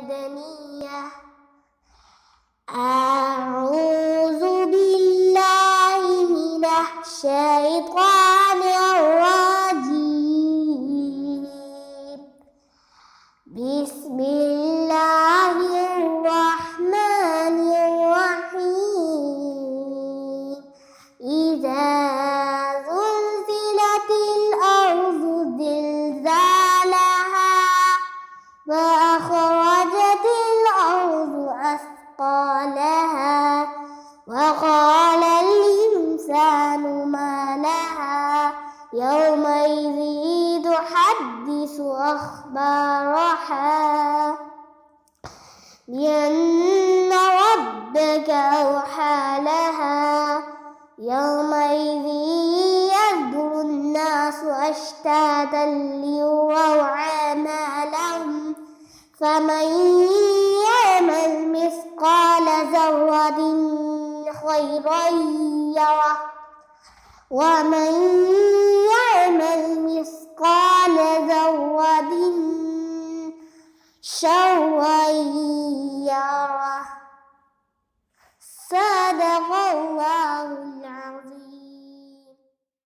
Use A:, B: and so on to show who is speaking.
A: مدنية. أعوذ بالله من الشيطان الرجيم. بسم الله الرحمن الرحيم. إذا زلزلت الأرض زلزالها وأخرجت الأرض أثقالها وقال الإنسان ما لها يومئذ تحدث أخبارها بأن ربك أوحى لها يومئذ يصدر الناس أشتاتا ليروا أعمالهم فمن يعمل مثقال ذرة خيرا يره ومن